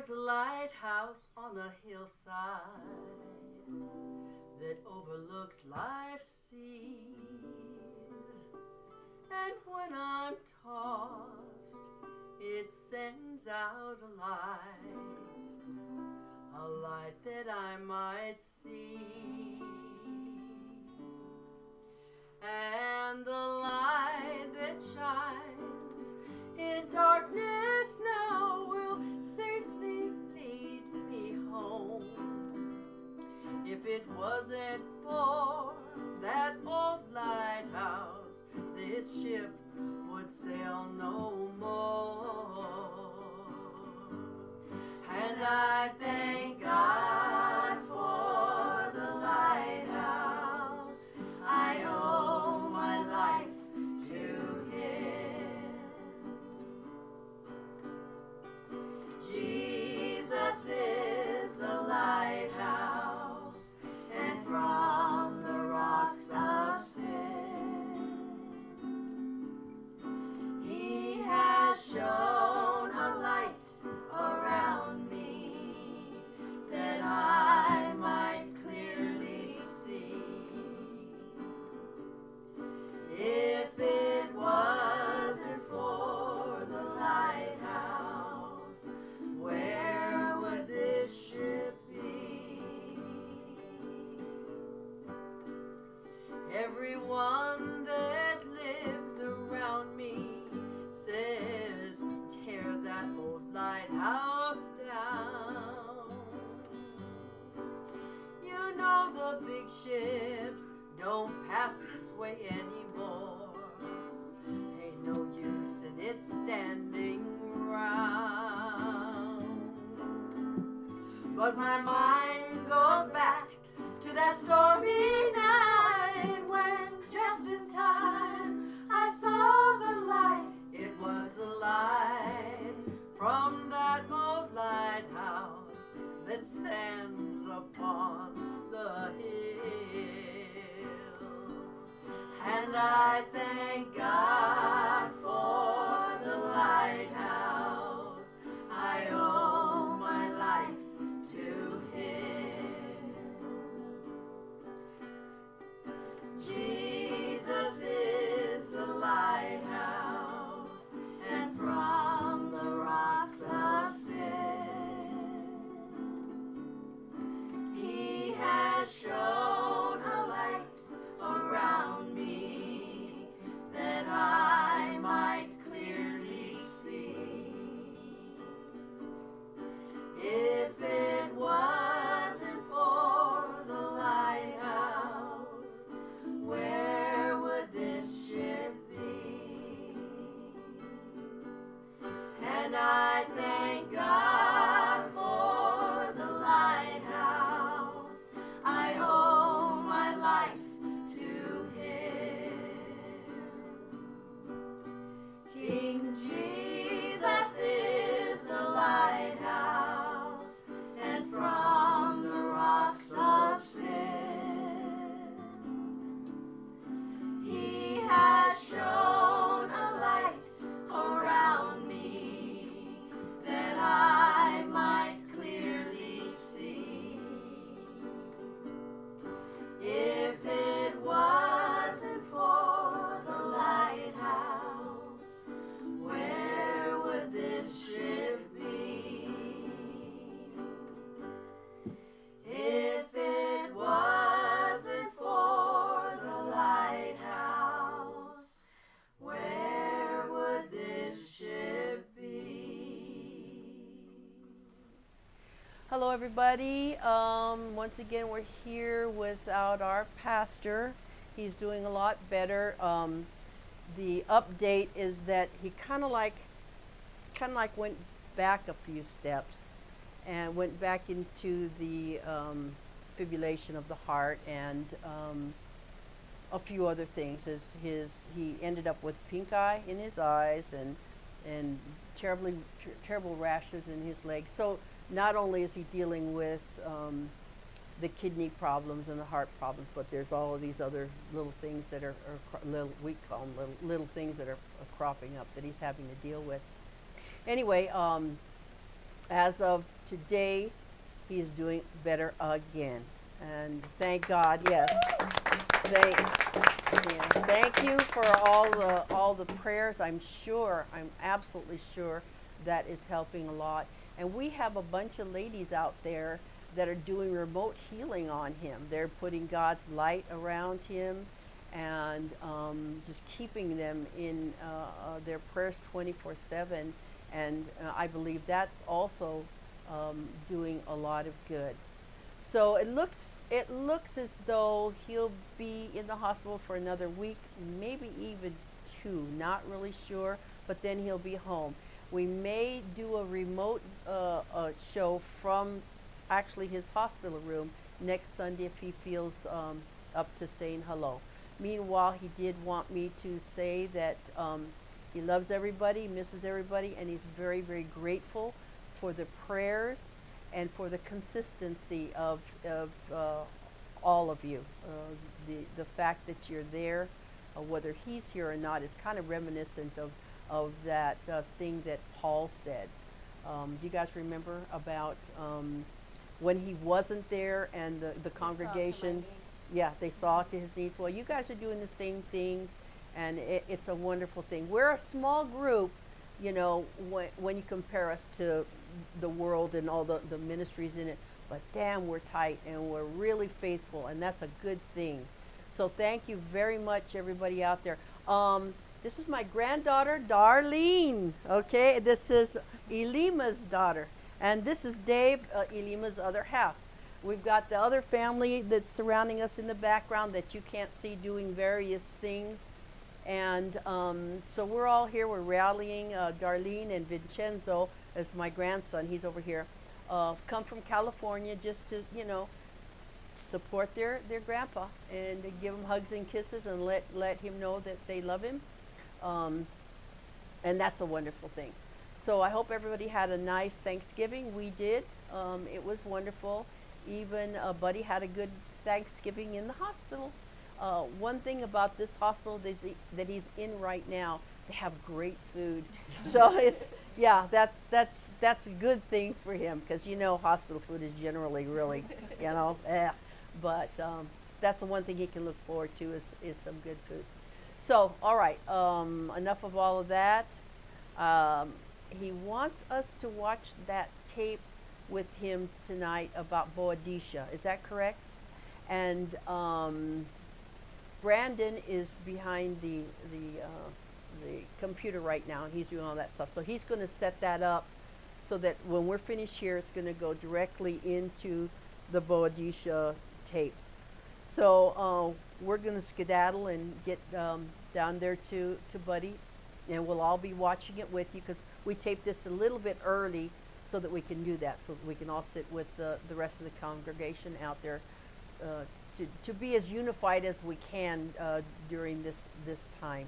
There's a lighthouse on a hillside that overlooks life's seas. And when I'm tossed, it sends out a light that I might see. And the light that shines in darkness now will safely lead me home. If it wasn't for that old lighthouse, this ship would sail no more. And I thank God for the lighthouse. I owe my life to Him. Jesus is the lighthouse, and from the rocks of sin, He has shown a light around me that I might clearly see. If it wasn't for the lighthouse, where would this ship be? Everyone that lives around me says, tear that old lighthouse down. You know the big ships don't pass this way anymore. Ain't no use in it standing round. But my mind goes back to that stormy night when just in time I saw the light. It was the light from that old lighthouse that stands upon the hill. And I thank God for the lighthouse. I owe my life to Him. Jesus is the lighthouse, and from the rocks of sin, He has shown a light around me that I might clearly see. If it wasn't for the lighthouse, where would this ship be? And I thank God for the lighthouse. I owe my life to Him. King Jesus is the lighthouse, and from the rocks of sin, He has shown a light around me that I might clearly see. If it wasn't for the lighthouse, where would this ship be? If it wasn't for the lighthouse, where would this ship be? Hello, everybody. Once again, we're here without our pastor. He's doing a lot better. The update is that he kind of like went back a few steps and went back into the fibrillation of the heart and a few other things. He ended up with pink eye in his eyes and terrible rashes in his legs. So not only is he dealing with the kidney problems and the heart problems, but there's all of these other little things that we call them little things that are cropping up that he's having to deal with. Anyway, as of today, he is doing better again. And thank God, yes. Thank you for all the prayers. I'm absolutely sure that is helping a lot. And we have a bunch of ladies out there that are doing remote healing on him. They're putting God's light around him and just keeping them in their prayers 24/7. And I believe that's also doing a lot of good. So it looks as though he'll be in the hospital for another week, maybe even 2. Not really sure, but then he'll be home. We may do a remote show from actually his hospital room next Sunday if he feels up to saying hello. Meanwhile, he did want me to say that he loves everybody, misses everybody, and he's very, very grateful for the prayers and for the consistency of all of you. The fact that you're there, whether he's here or not, is kind of reminiscent of that thing that Paul said. Do you guys remember about when he wasn't there and the congregation, they saw to his needs? Well, you guys are doing the same things, and it's a wonderful thing. We're a small group, when you compare us to the world and all the ministries in it, but damn, we're tight and we're really faithful, and that's a good thing. So thank you very much, everybody out there. This is my granddaughter, Darlene. Okay, this is Elima's daughter, and this is Dave, Elima's other half. We've got the other family that's surrounding us in the background that you can't see, doing various things. And so we're all here. We're rallying. Darlene and Vincenzo, as my grandson, he's over here, come from California just to, support their grandpa and give him hugs and kisses and let him know that they love him. And that's a wonderful thing. So I hope everybody had a nice Thanksgiving. We did. It was wonderful. Even Buddy had a good Thanksgiving in the hospital. One thing about this hospital that he's in right now, they have great food. So that's a good thing for him, because hospital food is generally really but that's the one thing he can look forward to is some good food. So all right, enough of all of that. He wants us to watch that tape with him tonight about Boadicea. Is that correct? And Brandon is behind the computer right now, and he's doing all that stuff. So he's going to set that up so that when we're finished here, it's going to go directly into the Boadicea tape. So we're going to skedaddle and get down there to Buddy, and we'll all be watching it with you, because we taped this a little bit early so that we can do that, so that we can all sit with the rest of the congregation out there to be as unified as we can during this time.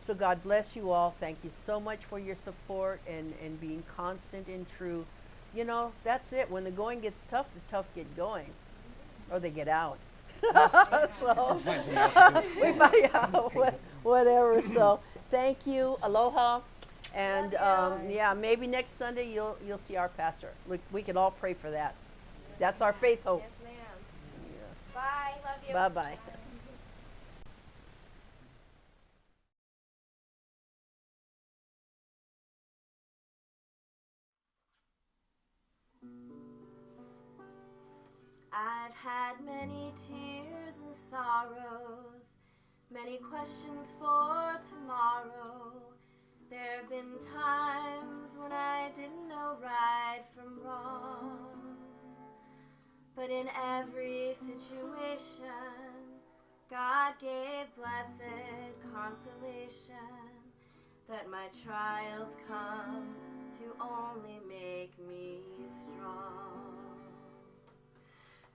So God bless you all. Thank you so much for your support and being constant and true. That's it. When the going gets tough, the tough get going, or they get out. So we might, whatever. So thank you. Aloha. And maybe next Sunday you'll see our pastor. We can all pray for that. That's our faith hope. Yes, ma'am. Yeah. Bye. Love you. Bye-bye. I've had many tears and sorrows, many questions for tomorrow. There have been times when I didn't know right from wrong. But in every situation, God gave blessed consolation, that my trials come to only make me strong.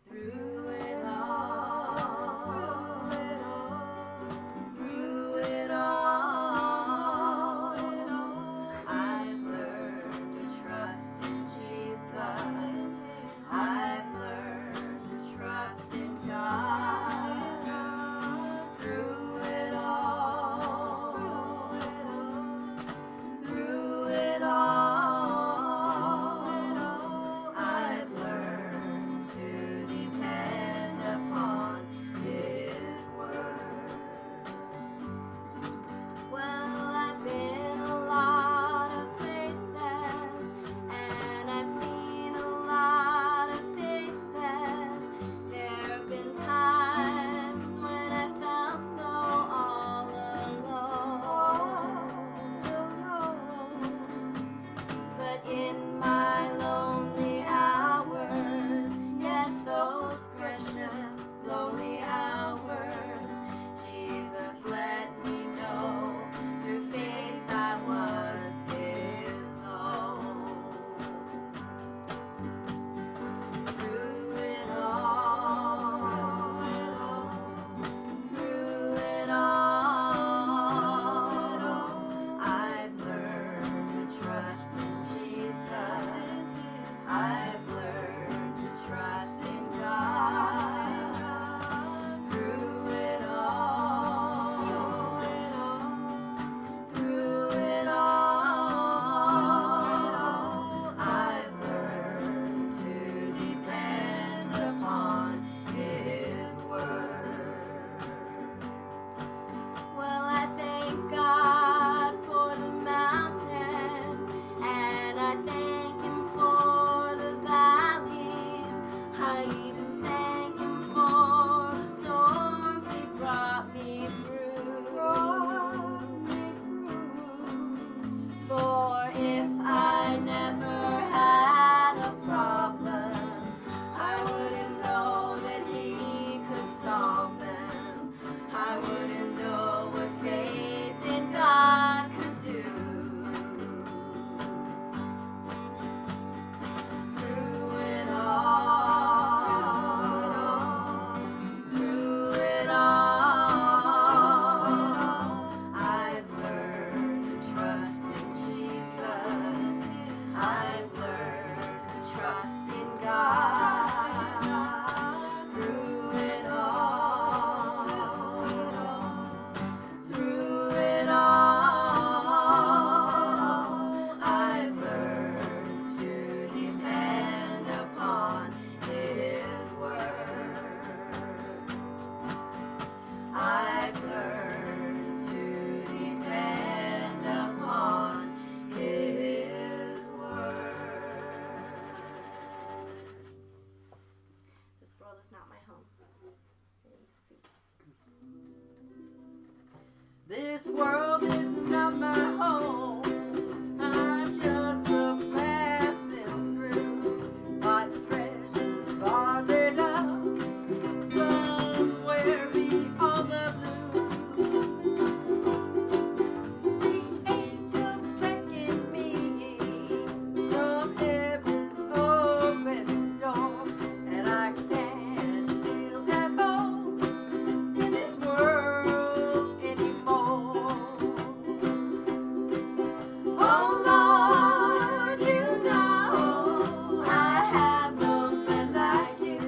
Through it all, through it all, I've learned to trust in Jesus. I've learned to trust in God. Through it all, through it all, This world is not my home. I'm just a passing through. My treasures are laid up somewhere beyond the blue. The angels beckon me from heaven's open door, and I can't feel at home in this world anymore. Oh Lord, you know I have no friend like you.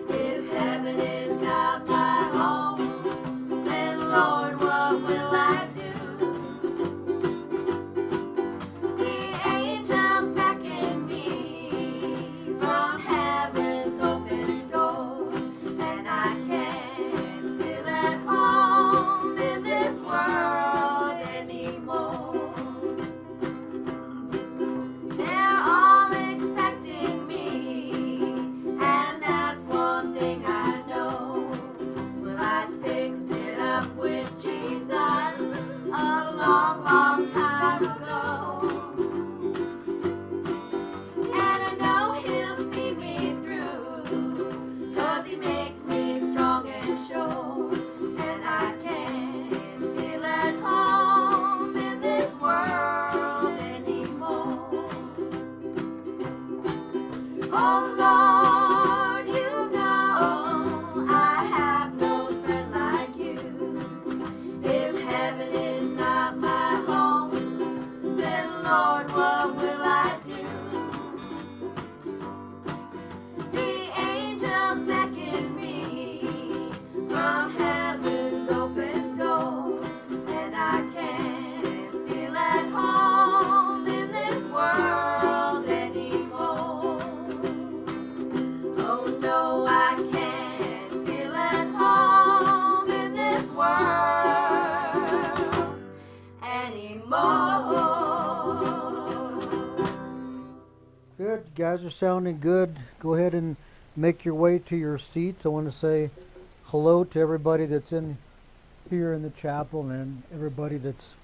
If heaven is not my home, then Lord, what will I do? The angels beckon me from heaven's open door, and I can't feel at home in this world anymore. They're all expecting me, and that's one thing I know. Well, I fixed it up with Jesus a long, long time ago. And I know he'll see me through, 'cause he makes me strong and sure. And I can't feel at home in this world anymore. Oh Lord, you know I have no friend like you. If heaven is not my home, then Lord, what will I do? The angels beckon me from heaven's open door, and I can't feel at home in this world anymore. Oh no, I can't feel at home in this world anymore. Good. You guys are sounding good. Go ahead and make your way to your seats. I want to say hello to everybody that's in here in the chapel and everybody that's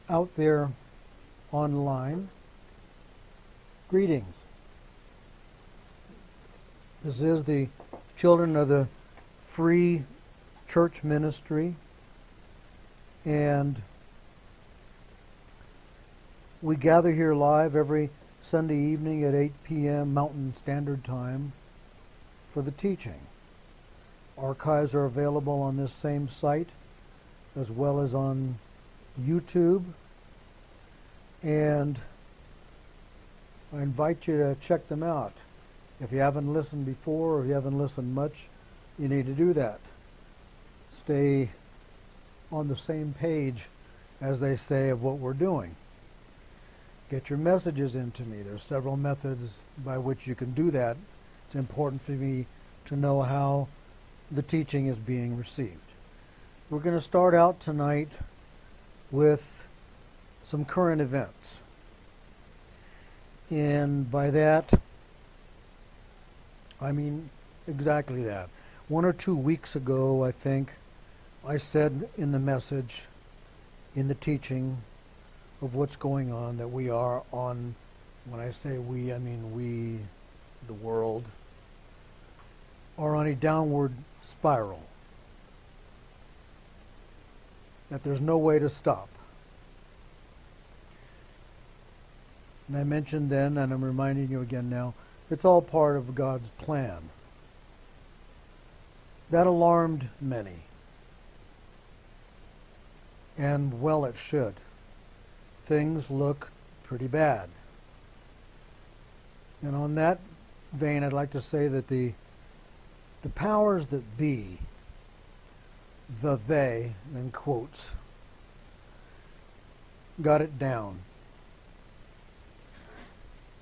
out there online. Greetings. This is the Children of the Free Church Ministry, and we gather here live every Sunday evening at 8 p.m. Mountain Standard Time for the teaching. Archives are available on this same site as well as on YouTube, and I invite you to check them out. If you haven't listened before or if you haven't listened much, you need to do that. Stay on the same page, as they say, of what we're doing. Get your messages into me. There's several methods by which you can do that. It's important for me to know how the teaching is being received. We're going to start out tonight with some current events. And by that, I mean exactly that. 1 or 2 weeks ago, I think, I said in the message, in the teaching of what's going on, that we are on, when I say we, I mean we, the world, are on a downward spiral. That there's no way to stop. And I mentioned then, and I'm reminding you again now, it's all part of God's plan. That alarmed many. And well, it should. Things look pretty bad. And on that vein, I'd like to say that the powers that be, the they, in quotes, got it down.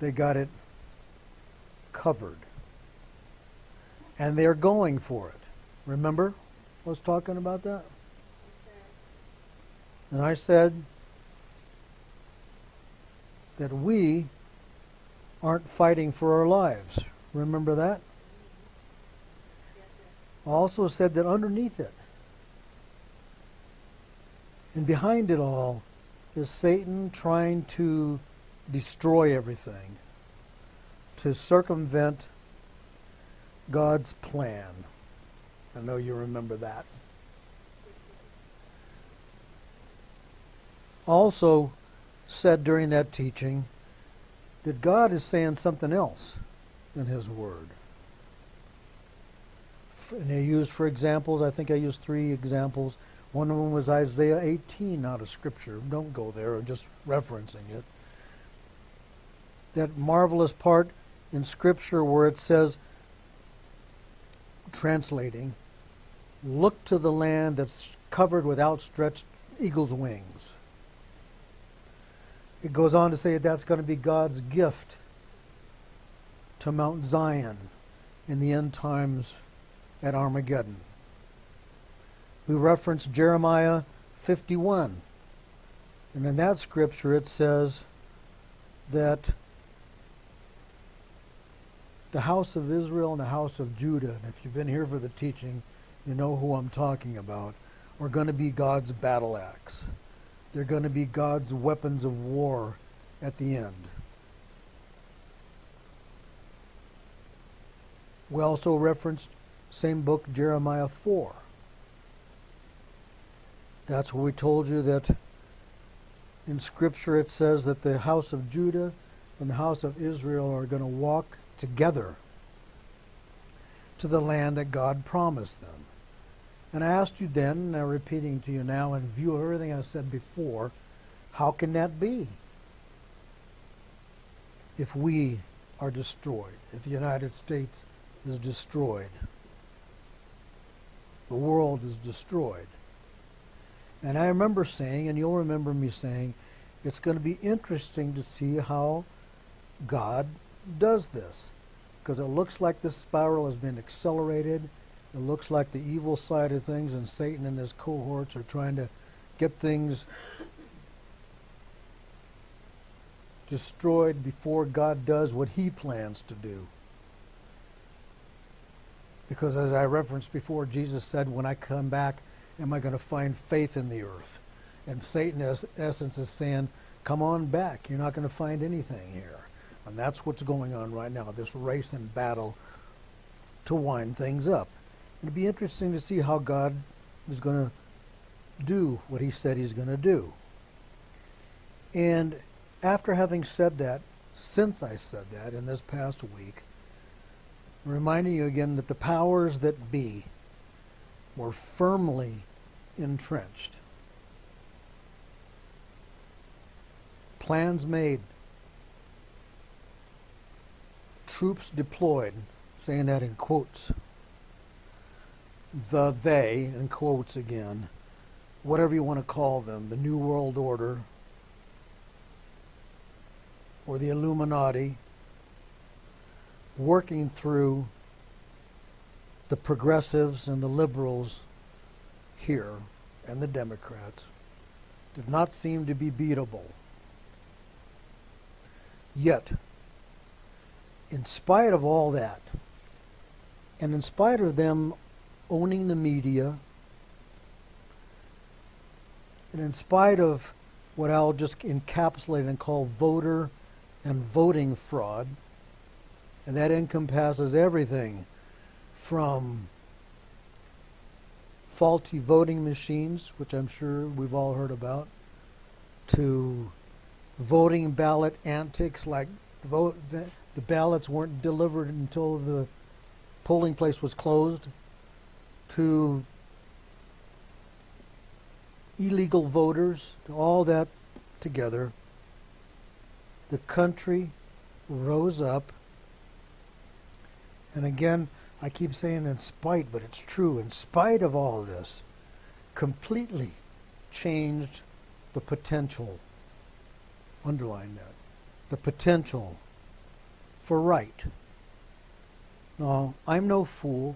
They got it covered. And they're going for it. Remember I was talking about that? And I said that we aren't fighting for our lives. Remember that? I also said that underneath it, And behind it all is Satan trying to destroy everything, to circumvent God's plan. I know you remember that. Also said during that teaching that God is saying something else in His Word. And I used, for examples, I think I used 3 examples. One of them was Isaiah 18 out of Scripture. Don't go there, I'm just referencing it. That marvelous part in Scripture where it says, translating, look to the land that's covered with outstretched eagle's wings. It goes on to say that's going to be God's gift to Mount Zion in the end times at Armageddon. We reference Jeremiah 51. And in that scripture it says that the house of Israel and the house of Judah, and if you've been here for the teaching, you know who I'm talking about, are going to be God's battle axe. They're going to be God's weapons of war at the end. We also referenced same book, Jeremiah 4. That's where we told you that in Scripture it says that the house of Judah and the house of Israel are going to walk together to the land that God promised them. And I asked you then, and I'm repeating to you now in view of everything I said before, how can that be? If we are destroyed, if the United States is destroyed, the world is destroyed. And I remember saying, and you'll remember me saying, it's going to be interesting to see how God does this. Because it looks like this spiral has been accelerated. It looks like the evil side of things and Satan and his cohorts are trying to get things destroyed before God does what He plans to do. Because as I referenced before, Jesus said, when I come back, am I going to find faith in the earth? And Satan, in essence, is saying, come on back. You're not going to find anything here. And that's what's going on right now, this race and battle to wind things up. It'd be interesting to see how God is going to do what He said He's going to do. And after having said that, since I said that in this past week, I'm reminding you again that the powers that be were firmly entrenched. Plans made. Troops deployed, saying that in quotes. They, in quotes again, whatever you want to call them, the New World Order, or the Illuminati, working through the progressives and the liberals here, and the Democrats, did not seem to be beatable. Yet, in spite of all that, and in spite of them owning the media, and in spite of what I'll just encapsulate and call voter and voting fraud, and that encompasses everything from faulty voting machines, which I'm sure we've all heard about, to voting ballot antics like the ballots weren't delivered until the polling place was closed, to illegal voters, to all that together. The country rose up, and again, I keep saying in spite, but it's true, in spite of all this, completely changed the potential, underline that, the potential for right. Now, I'm no fool.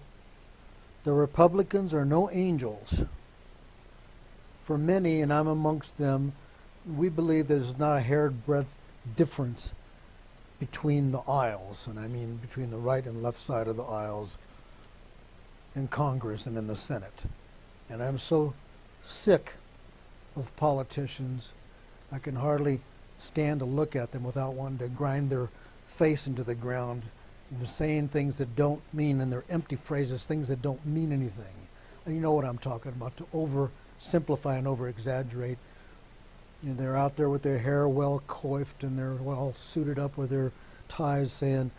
The Republicans are no angels. For many, and I'm amongst them, we believe there's not a hair's breadth difference between the aisles, and I mean between the right and left side of the aisles in Congress and in the Senate. And I'm so sick of politicians. I can hardly stand to look at them without wanting to grind their face into the ground. They're saying things that don't mean, and they're empty phrases, things that don't mean anything. And you know what I'm talking about, to oversimplify and over-exaggerate. You know, they're out there with their hair well coiffed and they're well suited up with their ties saying,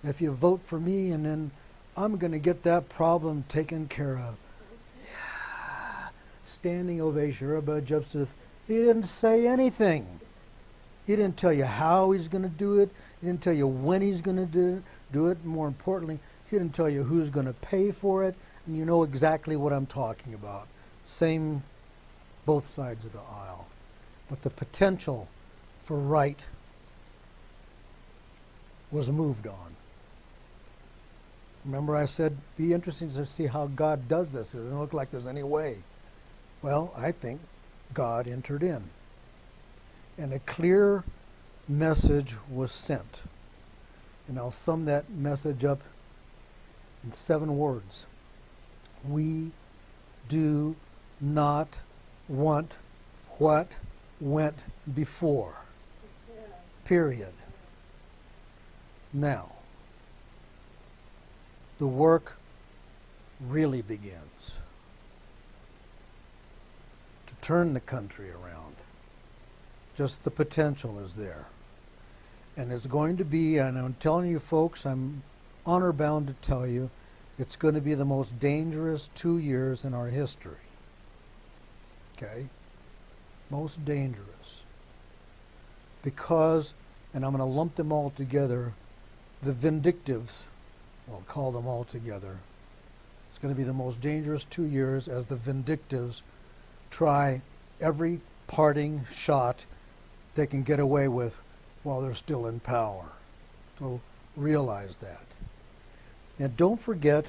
if you vote for me, and then I'm going to get that problem taken care of. Yeah. Standing ovation. Everybody jumps to he didn't say anything. He didn't tell you how he's going to do it. He didn't tell you when he's going to do it. More importantly, he didn't tell you who's going to pay for it. And you know exactly what I'm talking about. Same, both sides of the aisle. But the potential for right was moved on. Remember I said, be interesting to see how God does this. It doesn't look like there's any way. Well, I think God entered in. And a clear message was sent. And I'll sum that message up in 7 words. We do not want what went before. Period. Now, the work really begins to turn the country around. Just the potential is there. And it's going to be, and I'm telling you folks, I'm honor bound to tell you, it's going to be the most dangerous 2 years in our history. Okay? Most dangerous. Because, and I'm going to lump them all together, the vindictives, I'll call them all together. It's going to be the most dangerous 2 years as the vindictives try every parting shot they can get away with while they're still in power. So realize that. And don't forget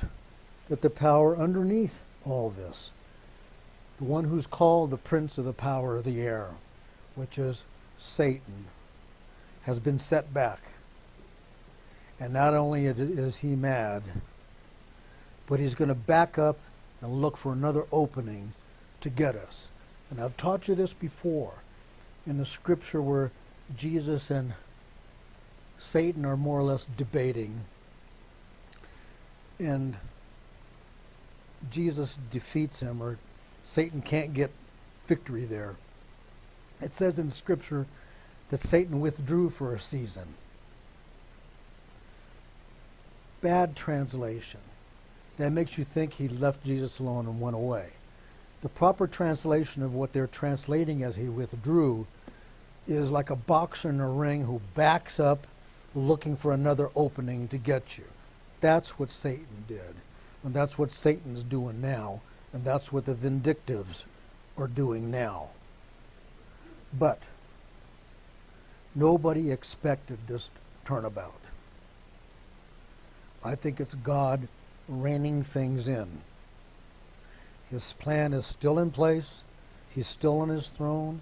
that the power underneath all this, the one who's called the prince of the power of the air, which is Satan, has been set back. And not only is he mad, but he's going to back up and look for another opening to get us. And I've taught you this before in the scripture where Jesus and Satan are more or less debating. And Jesus defeats him, or Satan can't get victory there. It says in scripture that Satan withdrew for a season. Bad translation. That makes you think he left Jesus alone and went away. The proper translation of what they're translating as he withdrew is like a boxer in a ring who backs up looking for another opening to get you. That's what Satan did. And that's what Satan's doing now. And that's what the vindictives are doing now. But nobody expected this turnabout. I think it's God reining things in. His plan is still in place. He's still on his throne.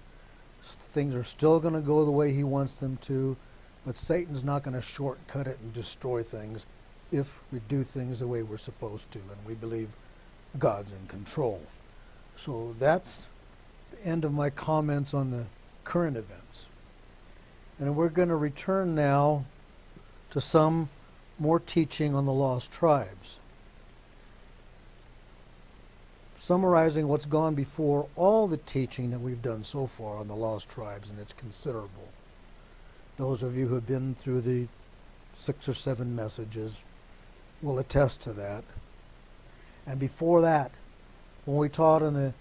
Things are still going to go the way he wants them to. But Satan's not going to shortcut it and destroy things if we do things the way we're supposed to. And we believe God's in control. So that's the end of my comments on the current events. And we're going to return now to some more teaching on the lost tribes. Summarizing what's gone before all the teaching that we've done so far on the lost tribes, and it's considerable. Those of you who have been through the 6 or 7 messages will attest to that. And before that, when we taught in the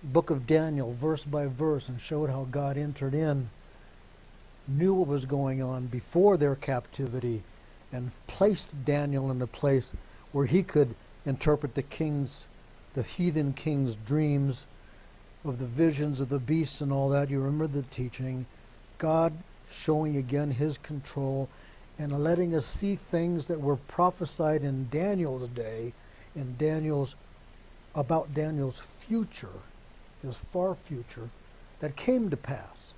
book of Daniel, verse by verse, and showed how God entered in, knew what was going on before their captivity, and placed Daniel in a place where he could interpret the heathen king's dreams of the visions of the beasts and all that. You remember the teaching. God showing again his control and letting us see things that were prophesied in Daniel's day, about Daniel's future, his far future, that came to pass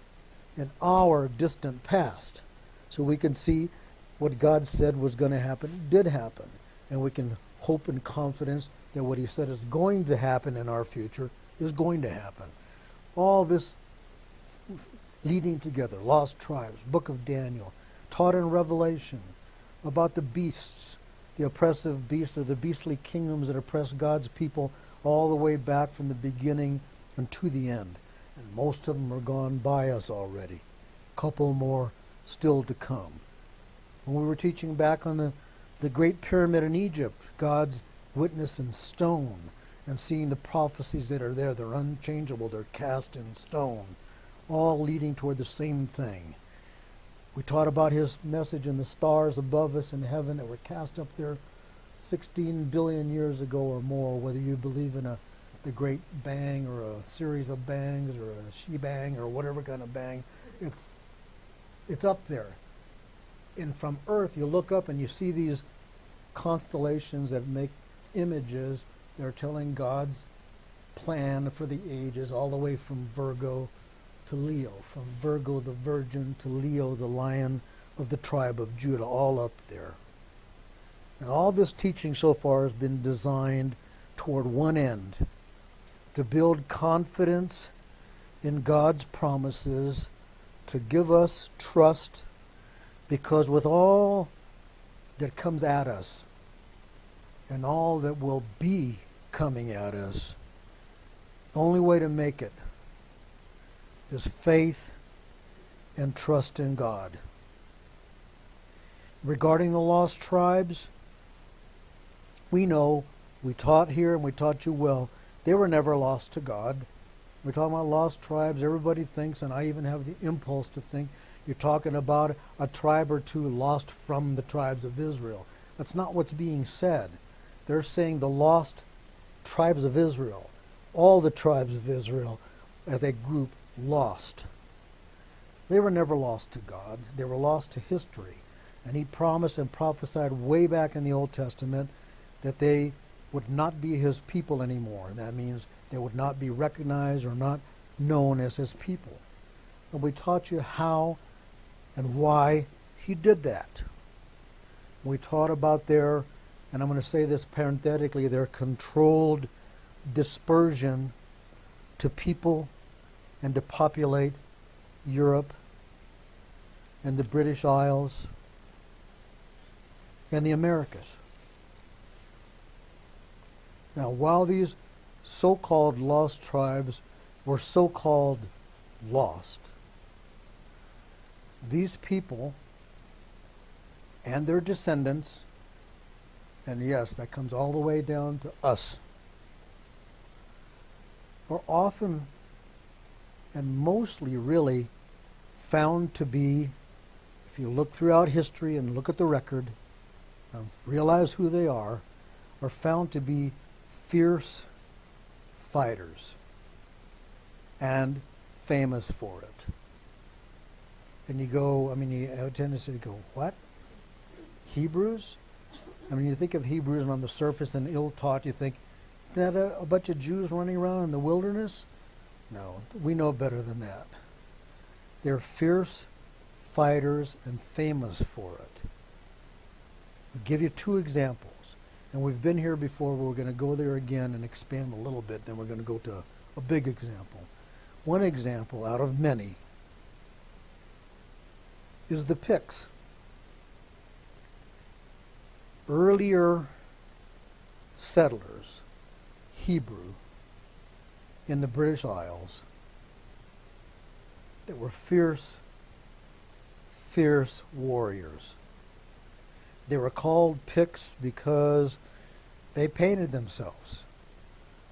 in our distant past. So we can see what God said was going to happen did happen. And we can hope in confidence that what he said is going to happen in our future is going to happen. All this leading together, lost tribes, book of Daniel, taught in Revelation about the beasts, the oppressive beasts, or the beastly kingdoms that oppress God's people all the way back from the beginning and to the end. And most of them are gone by us already. A couple more still to come. When we were teaching back on the Great Pyramid in Egypt, God's witness in stone, and seeing the prophecies that are there, they're unchangeable, they're cast in stone, all leading toward the same thing. We taught about his message in the stars above us in heaven that were cast up there 16 billion years ago or more, whether you believe in the Great Bang or a series of bangs or a she-bang or whatever kind of bang. It's up there. And from Earth, you look up and you see these constellations that make images. They're telling God's plan for the ages, all the way from Virgo to Leo, from Virgo the Virgin to Leo the Lion of the tribe of Judah, all up there. And all this teaching so far has been designed toward one end, to build confidence in God's promises, to give us trust, because with all that comes at us and all that will be coming at us, the only way to make it is faith and trust in God. Regarding the lost tribes, we know, we taught here and we taught you well, they were never lost to God. We're talking about lost tribes. Everybody thinks, and I even have the impulse to think, you're talking about a tribe or two lost from the tribes of Israel. That's not what's being said. They're saying the lost tribes of Israel, all the tribes of Israel as a group, lost. They were never lost to God. They were lost to history. And he promised and prophesied way back in the Old Testament that they would not be his people anymore. That means they would not be recognized or not known as his people. And we taught you how and why he did that. We taught about their, and I'm going to say this parenthetically, their controlled dispersion to people and to populate Europe and the British Isles and the Americas. Now, while these so-called lost tribes were so-called lost, these people and their descendants, and yes, that comes all the way down to us, are often and mostly really found to be, if you look throughout history and look at the record and realize who they are found to be fierce fighters and famous for it. And you go, you have a tendency to go, what? Hebrews? You think of Hebrews and on the surface and ill-taught, you think, isn't that a bunch of Jews running around in the wilderness? No, we know better than that. They're fierce fighters and famous for it. I'll give you two examples. And we've been here before, but we're going to go there again and expand a little bit, then we're going to go to a big example. One example out of many is the Picts. Earlier settlers, Hebrew, in the British Isles, that were fierce warriors. They were called Picts because they painted themselves.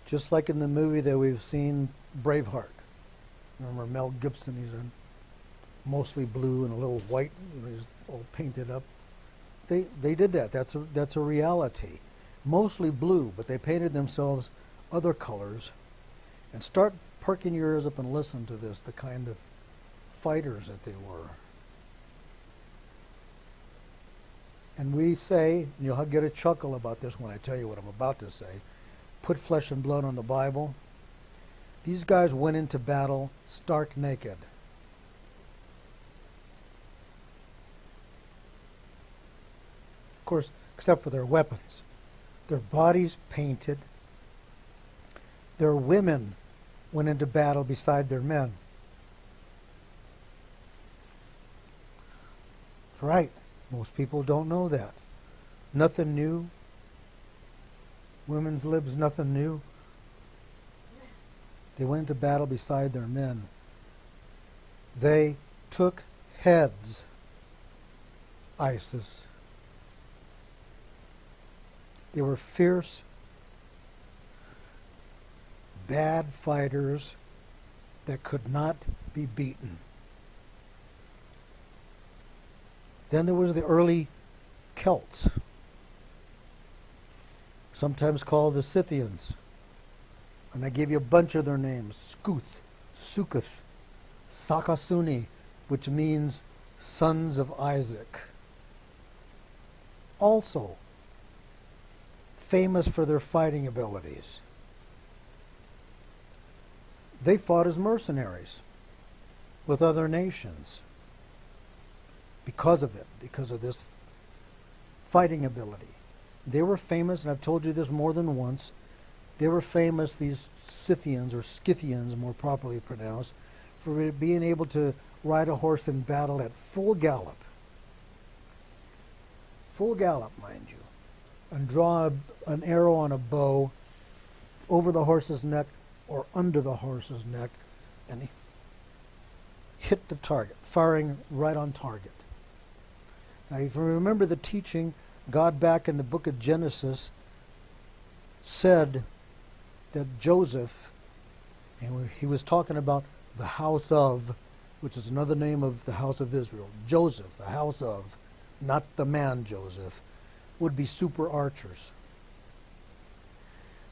Just like in the movie that we've seen, Braveheart. Remember Mel Gibson, he's in mostly blue and a little white, he's all painted up. They did that. That's a reality. Mostly blue, but they painted themselves other colors. And start perking your ears up and listen to this, the kind of fighters that they were. And we say, and you'll get a chuckle about this when I tell you what I'm about to say, put flesh and blood on the Bible. These guys went into battle stark naked. Of course, except for their weapons. Their bodies painted. Their women went into battle beside their men. Right. Most people don't know that. Nothing new. Women's lib's nothing new. They went into battle beside their men. They took heads, ISIS. They were fierce, bad fighters that could not be beaten. Then there was the early Celts, sometimes called the Scythians. And I gave you a bunch of their names. Scuth, Succoth, Sakasuni, which means sons of Isaac. Also famous for their fighting abilities. They fought as mercenaries with other nations because of it, because of this fighting ability. They were famous, and I've told you this more than once, they were famous, these Scythians, or Scythians more properly pronounced, for being able to ride a horse in battle at full gallop. Full gallop, mind you. And draw an arrow on a bow over the horse's neck or under the horse's neck and hit the target, firing right on target. Now, if you remember the teaching, God back in the book of Genesis said that Joseph, and he was talking about the house of, which is another name of the house of Israel, Joseph, the house of, not the man Joseph, would be super archers.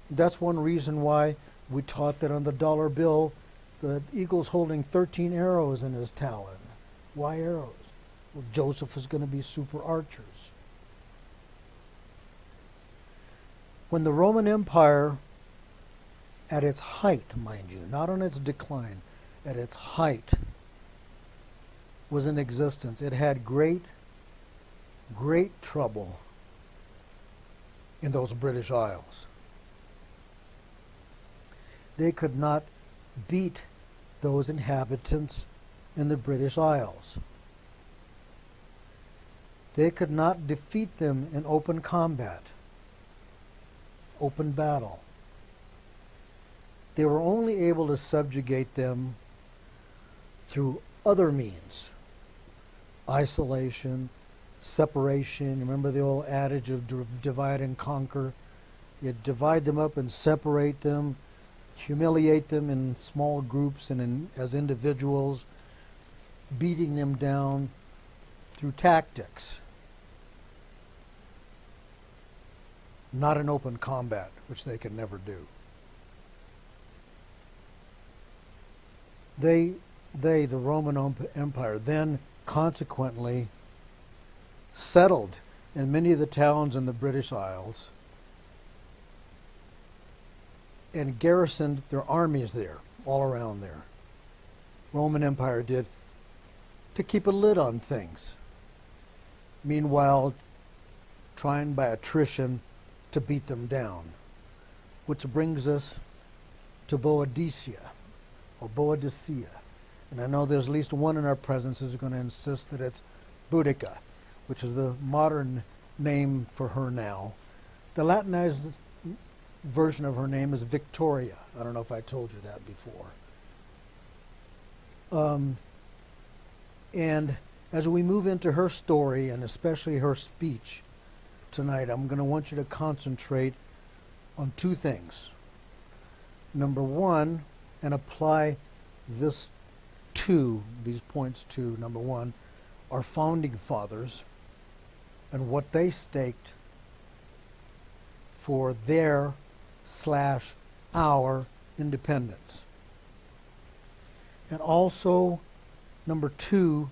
That's one reason why we taught that on the dollar bill, the eagle's holding 13 arrows in his talon. Why arrows? Well, Joseph is going to be super archers. When the Roman Empire, at its height, mind you, not on its decline, at its height, was in existence, it had great trouble in those British Isles. They could not beat those inhabitants in the British Isles. They could not defeat them in open combat, open battle. They were only able to subjugate them through other means. Isolation, separation. Remember the old adage of divide and conquer? You divide them up and separate them, humiliate them in small groups and as individuals, beating them down through tactics. Not in open combat, which they could never do. The Roman Empire, then consequently settled in many of the towns in the British Isles and garrisoned their armies there, all around there. Roman Empire did, to keep a lid on things. Meanwhile, trying by attrition to beat them down. Which brings us to Boadicea, or Boadicea. And I know there's at least one in our presence who's going to insist that it's Boudicca, which is the modern name for her now. The Latinized version of her name is Victoria. I don't know if I told you that before. And as we move into her story, and especially her speech tonight, I'm going to want you to concentrate on two things. Number one, and apply these points to, number one, our founding fathers and what they staked for their/our independence. And also, number two,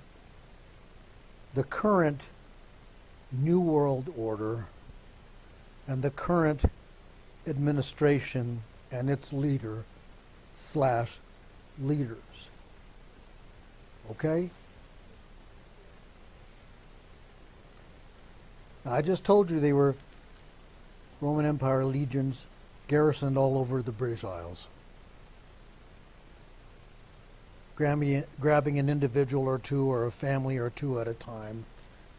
the current New World Order and the current administration and its leader/leaders. Okay? Now, I just told you they were Roman Empire legions garrisoned all over the British Isles. grabbing an individual or two or a family or two at a time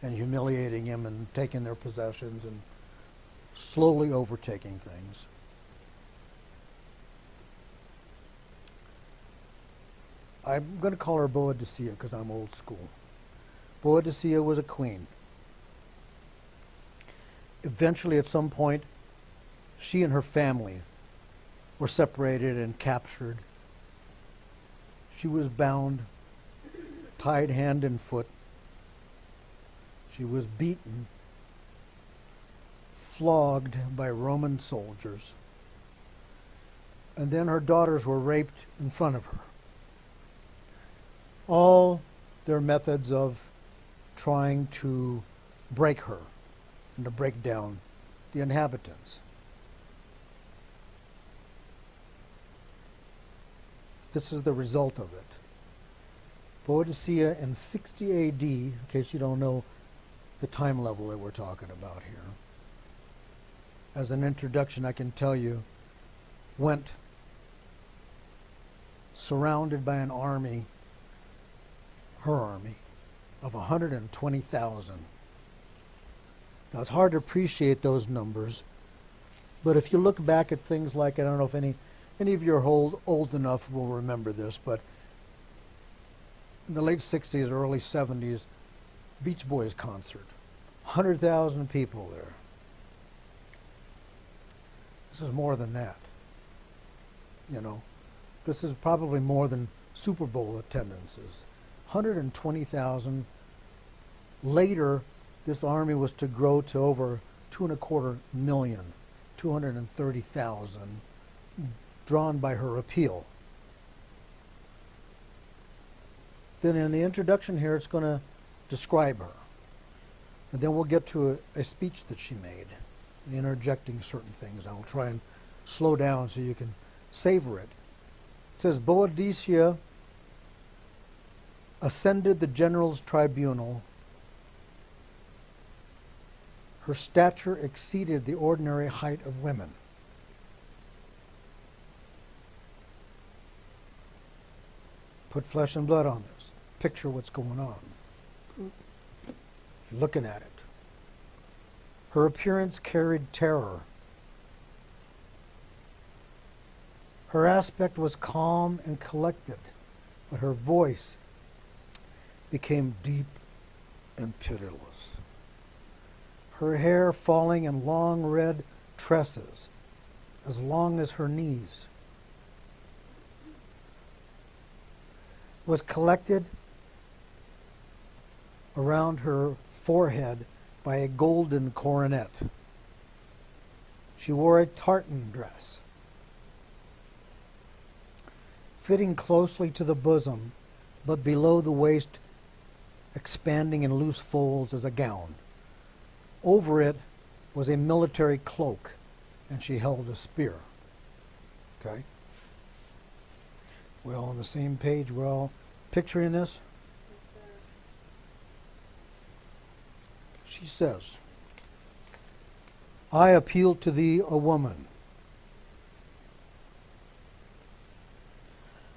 and humiliating him and taking their possessions and slowly overtaking things. I'm going to call her Boadicea because I'm old school. Boadicea was a queen. Eventually, at some point, she and her family were separated and captured. She was bound, tied hand and foot. She was beaten, flogged by Roman soldiers, and then her daughters were raped in front of her. All their methods of trying to break her and to break down the inhabitants. This is the result of it. Boadicea in 60 AD, in case you don't know the time level that we're talking about here. As an introduction, I can tell you, went surrounded by an army, her army, of 120,000. Now, it's hard to appreciate those numbers, but if you look back at things like, I don't know if any of you are old enough will remember this, but in the late 60s, early 70s, Beach Boys concert, 100,000 people there. This is more than that. You know, this is probably more than Super Bowl attendances. 120,000. Later, this army was to grow to over 2.25 million, 230,000, drawn by her appeal. Then in the introduction here, it's going to describe her. And then we'll get to a speech that she made, interjecting certain things. I'll try and slow down so you can savor it. It says, Boadicea ascended the general's tribunal. Her stature exceeded the ordinary height of women. Put flesh and blood on this. Picture what's going on. You're looking at it. Her appearance carried terror. Her aspect was calm and collected, but her voice became deep and pitiless. Her hair falling in long red tresses, as long as her knees, was collected around her forehead by a golden coronet. She wore a tartan dress, fitting closely to the bosom, but below the waist, expanding in loose folds as a gown. Over it was a military cloak, and she held a spear. Okay? We're all on the same page. We're all picturing this. She says, I appeal to thee, a woman.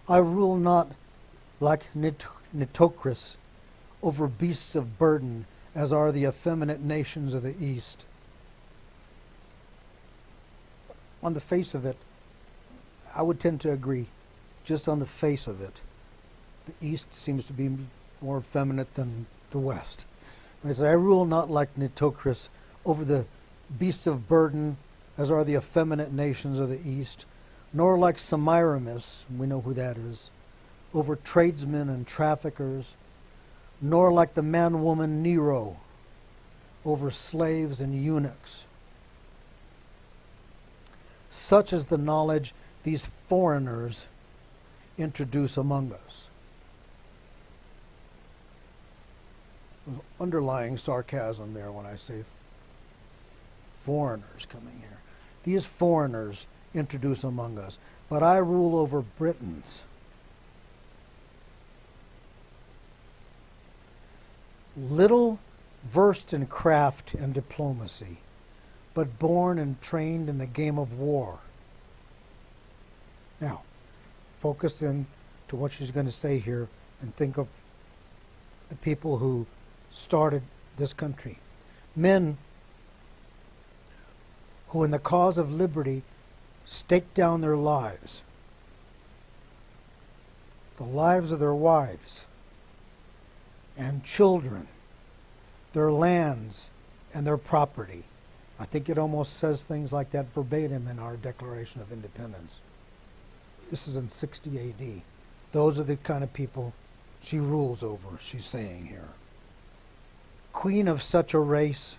I rule not like Nitocris over beasts of burden, as are the effeminate nations of the East. On the face of it, I would tend to agree. Just on the face of it, the East seems to be more effeminate than the West. When it says, I rule not like Nitocris over the beasts of burden, as are the effeminate nations of the East, nor like Semiramis, we know who that is, over tradesmen and traffickers, nor like the man-woman Nero, over slaves and eunuchs. Such is the knowledge these foreigners introduce among us. There's underlying sarcasm there when I say foreigners coming here. These foreigners introduce among us, but I rule over Britons. Little versed in craft and diplomacy, but born and trained in the game of war. Now, focus in to what she's going to say here and think of the people who started this country. Men who in the cause of liberty staked down their lives, the lives of their wives and children, their lands and their property. I think it almost says things like that verbatim in our Declaration of Independence. This is in 60 AD. Those are the kind of people she rules over, she's saying here. Queen of such a race,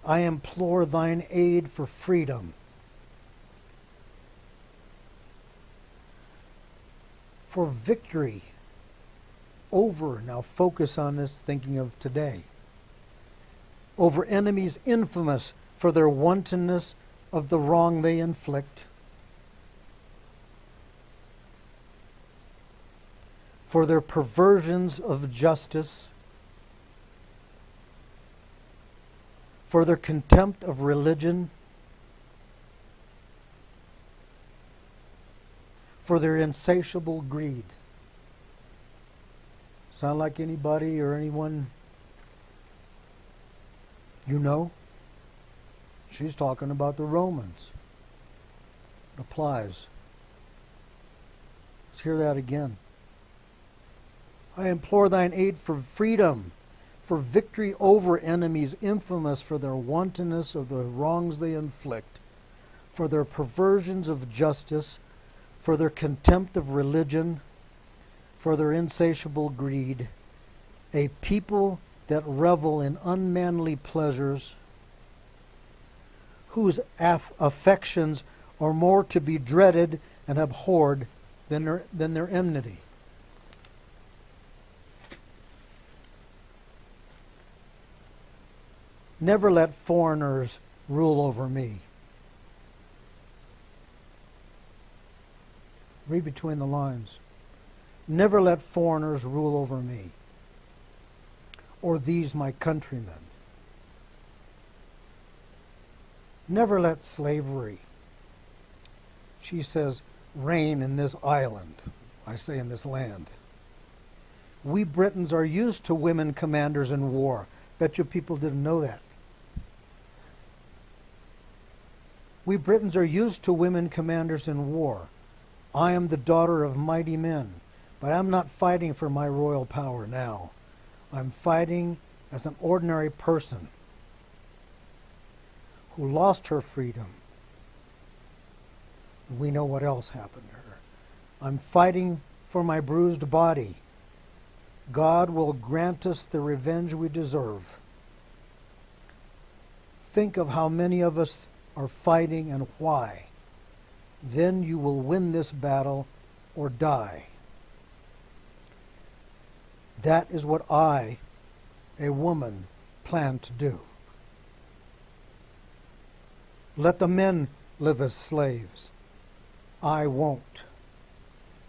I implore thine aid for freedom. For victory over, now focus on this, thinking of today, over enemies infamous for their wantonness of the wrong they inflict, for their perversions of justice, for their contempt of religion, for their insatiable greed. Sound like anybody or anyone you know? She's talking about the Romans. It applies. Let's hear that again. I implore thine aid for freedom, for victory over enemies infamous for their wantonness of the wrongs they inflict, for their perversions of justice, for their contempt of religion, for their insatiable greed, a people that revel in unmanly pleasures, whose affections are more to be dreaded and abhorred than their enmity. Never let foreigners rule over me. Read between the lines. Never let foreigners rule over me, or these my countrymen. Never let slavery, she says, reign in this island. I say in this land. We Britons are used to women commanders in war. Bet you people didn't know that. We Britons are used to women commanders in war. I am the daughter of mighty men, but I'm not fighting for my royal power now. I'm fighting as an ordinary person who lost her freedom. We know what else happened to her. I'm fighting for my bruised body. God will grant us the revenge we deserve. Think of how many of us are fighting and why. Then you will win this battle or die. That is what I, a woman, plan to do. Let the men live as slaves. I won't.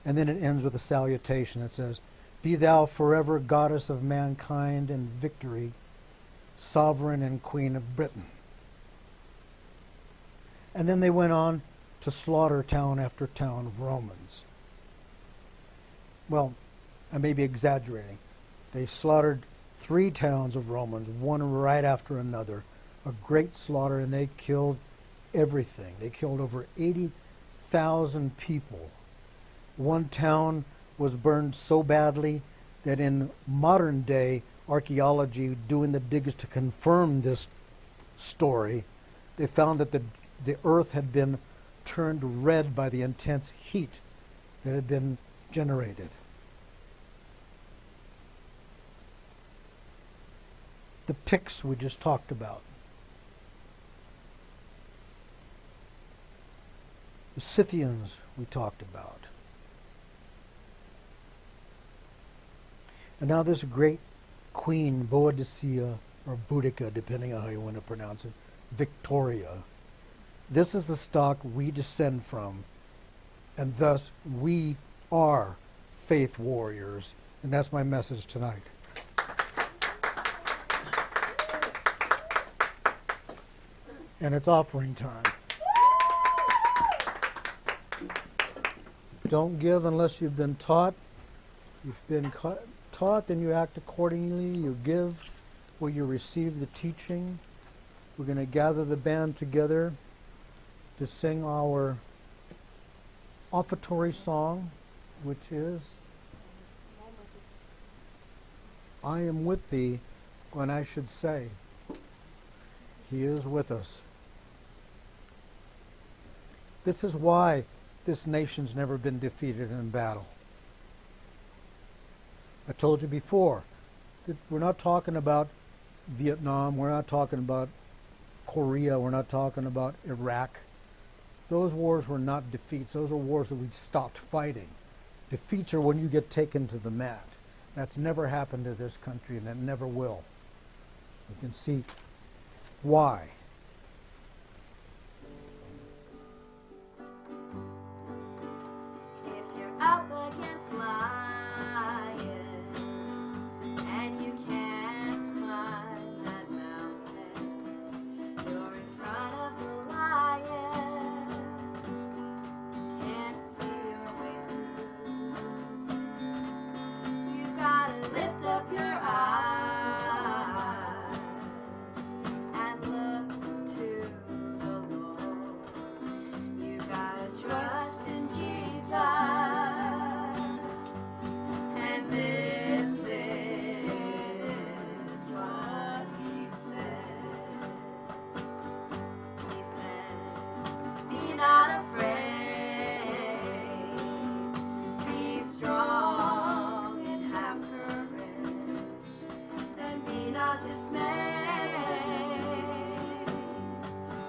And then it ends with a salutation that says, Be thou forever goddess of mankind and victory, sovereign and queen of Britain. And then they went on to slaughter town after town of Romans. Well, I may be exaggerating. They slaughtered 3 towns of Romans, one right after another. A great slaughter, and they killed everything. They killed over 80,000 people. One town was burned so badly that in modern day archaeology, doing the digs to confirm this story, they found that the earth had been turned red by the intense heat that had been generated. The Picts we just talked about. The Scythians we talked about. And now this great Queen Boadicea, or Boudica, depending on how you want to pronounce it, Victoria. This is the stock we descend from, and thus we are faith warriors. And that's my message tonight. And it's offering time. Don't give unless you've been taught. If you've been taught, then you act accordingly. You give where you receive the teaching. We're going to gather the band together to sing our offertory song, which is, I am with thee when I should say, He is with us. This is why this nation's never been defeated in battle. I told you before that we're not talking about Vietnam, we're not talking about Korea, we're not talking about Iraq. Those wars were not defeats. Those are wars that we stopped fighting. Defeats are when you get taken to the mat. That's never happened to this country, and it never will. You can see why. If you're up against lions and you can't climb that mountain, you're in front of the lion, can't see your way through. You gotta lift up your eyes and look to the Lord. You gotta trust in Jesus. And this is what He said. He said, be not afraid, be strong and have courage, and be not dismayed,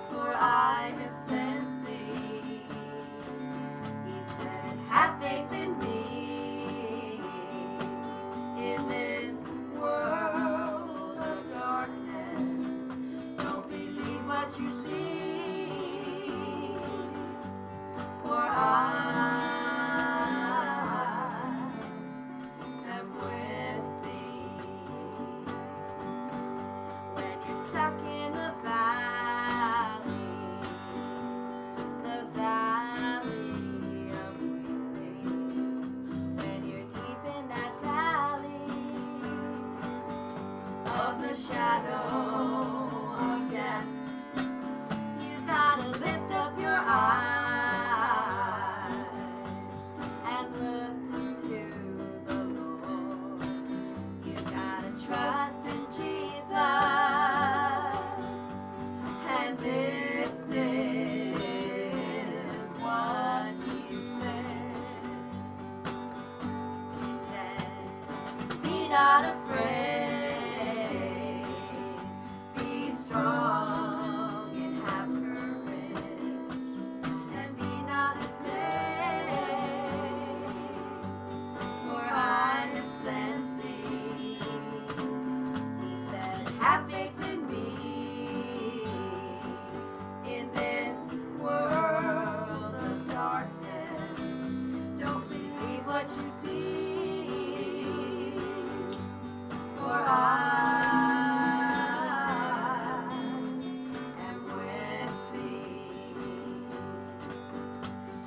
for I have sent thee. He said, have faith in me. In this world of darkness, don't believe what you see, for I am with thee. When you're stuck in the valley of weeping, when you're deep in that valley of the shadow of death, you gotta lift up your eyes and look to the Lord. You gotta trust in Jesus, and this is what He said. He said, be not afraid, be strong and have courage, and be not dismayed, for I have sent thee. He said, have faith in me. In this world of darkness, don't believe what you see, for I am with thee.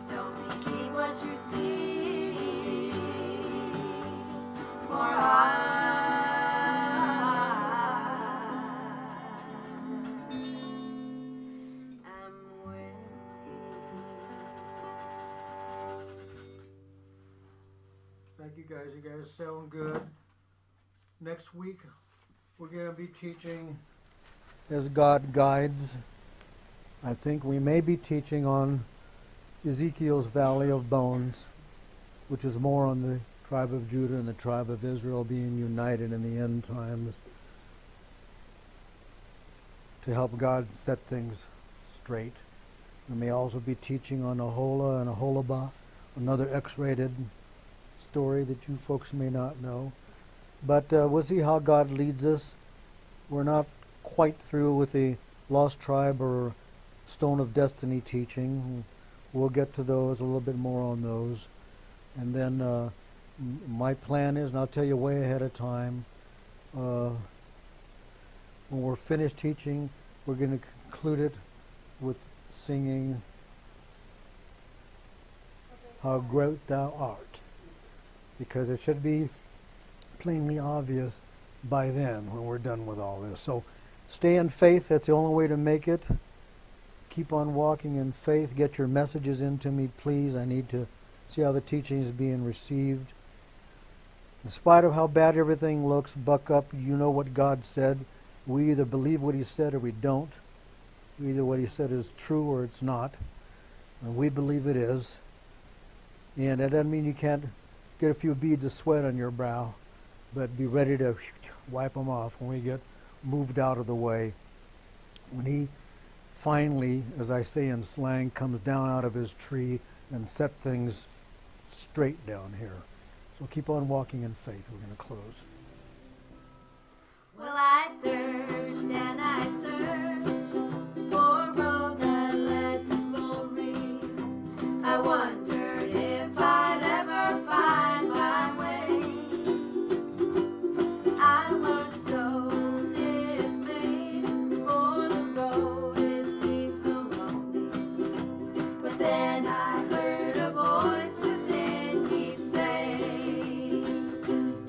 Don't believe what you see, for I am with Thank you guys. You guys sound good. Next week, we're going to be teaching as God guides. I think we may be teaching on Ezekiel's Valley of Bones, which is more on the tribe of Judah and the tribe of Israel being united in the end times to help God set things straight. We may also be teaching on Aholah and Aholibah, another X-rated story that you folks may not know. But we'll see how God leads us. We're not quite through with the Lost Tribe or Stone of Destiny teaching. We'll get to those, a little bit more on those. And then my plan is, and I'll tell you way ahead of time, when we're finished teaching, we're going to conclude it with singing how great thou art. Because it should be plainly obvious by then when we're done with all this. So stay in faith. That's the only way to make it. Keep on walking in faith. Get your messages into me, please. I need to see how the teaching is being received. In spite of how bad everything looks, buck up. You know what God said. We either believe what he said or we don't. Either what he said is true or it's not. And we believe it is. And that doesn't mean you can't get a few beads of sweat on your brow, but be ready to wipe them off when we get moved out of the way. When he finally, as I say in slang, comes down out of his tree and set things straight down here. So keep on walking in faith. We're going to close. Well, I searched and I searched for a road that led to glory. I wondered if I'd ever find my way. I was so dismayed, for the road it seemed so lonely. But then I heard a voice within me say,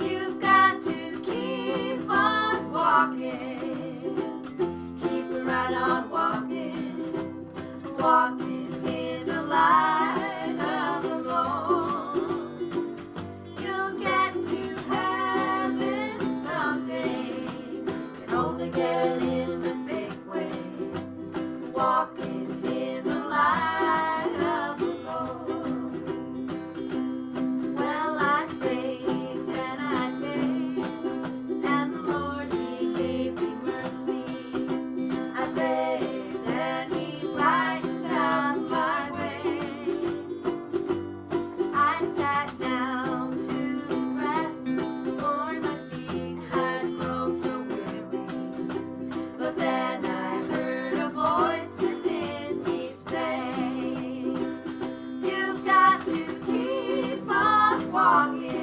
you've got to keep on walking, keep right on walking, walking in the light of the Lord. You'll get to heaven someday, and only get in the faith way, walking in the light of the Lord. Well, I faith and I faith, and the Lord he gave me mercy. I faith and he brightened down my way. I sat down to rest, for my feet had grown so weary. But then I heard a voice within me say, you've got to keep on walking.